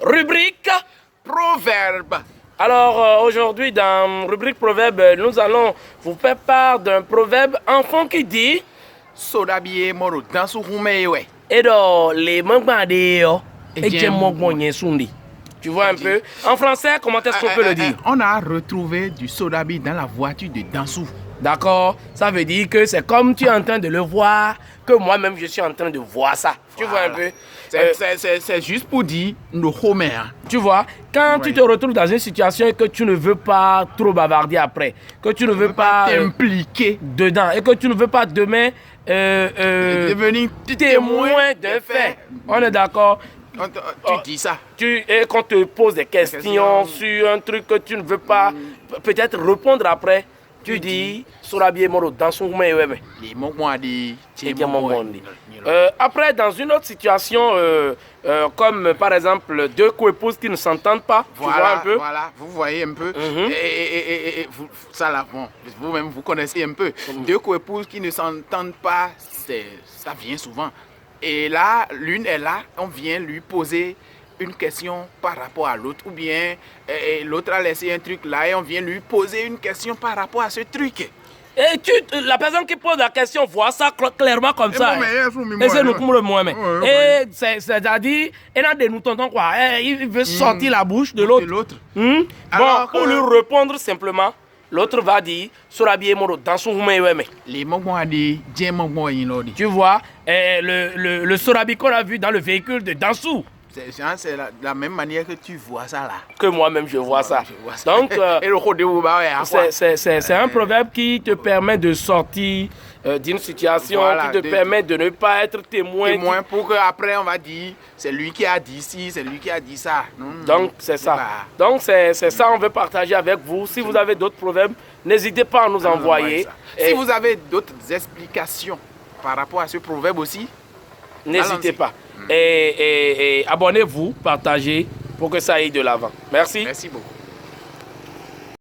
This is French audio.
Rubrique Proverbe. Alors aujourd'hui dans rubrique proverbe, nous allons vous faire part d'un proverbe enfant qui dit Sodabié moro dansu humewe. Edo les mangbadeo Et et mogmonye sundi. Tu vois un peu? En français, comment est-ce qu'on peut le dire? On a retrouvé du sodabi dans la voiture de Dansou. D'accord? Ça veut dire que c'est comme tu es en train de le voir, que moi-même je suis en train de voir ça. Tu vois un peu? C'est juste pour dire nos homers. Tu vois, quand tu te retrouves dans une situation et que tu ne veux pas trop bavarder après, que tu ne veux pas t'impliquer dedans et que tu ne veux pas demain devenir témoin de fait. On est d'accord? Tu dis ça. Et qu'on te pose des questions sur un truc que tu ne veux pas peut-être répondre après, tu dis Sorabié Moro dans son après, dans une autre situation, comme par exemple deux co-épouses qui ne s'entendent pas, voilà, tu vois un peu. Voilà, vous voyez un peu. Et vous, ça là, bon, vous-même vous connaissez un peu. Deux co-épouses qui ne s'entendent pas, ça vient souvent. Et là, l'une est là, on vient lui poser une question par rapport à l'autre, ou bien l'autre a laissé un truc là et on vient lui poser une question par rapport à ce truc. Et la personne qui pose la question voit ça clairement comme ça. Et c'est nous comme le Mohamed. Et c'est-à-dire, il veut sortir la bouche de l'autre. Bon, pour lui répondre simplement, l'autre va dire Sorabié Moro dans son Tu vois, le Sorabi qu'on a vu dans le véhicule de Dansou. C'est la même manière que tu vois ça là. Que moi-même je vois ça. Donc, c'est un proverbe qui te permet de sortir d'une situation, voilà, qui te permet de ne pas être témoin. Pour qu'après on va dire, c'est lui qui a dit ci, c'est lui qui a dit ça. Donc, c'est ça. Donc, c'est ça on veut partager avec vous. Si vous avez d'autres proverbes, n'hésitez pas à nous envoyer. Si vous avez d'autres explications par rapport à ce proverbe aussi, n'hésitez pas. Et abonnez-vous, partagez pour que ça aille de l'avant. Merci. Merci beaucoup.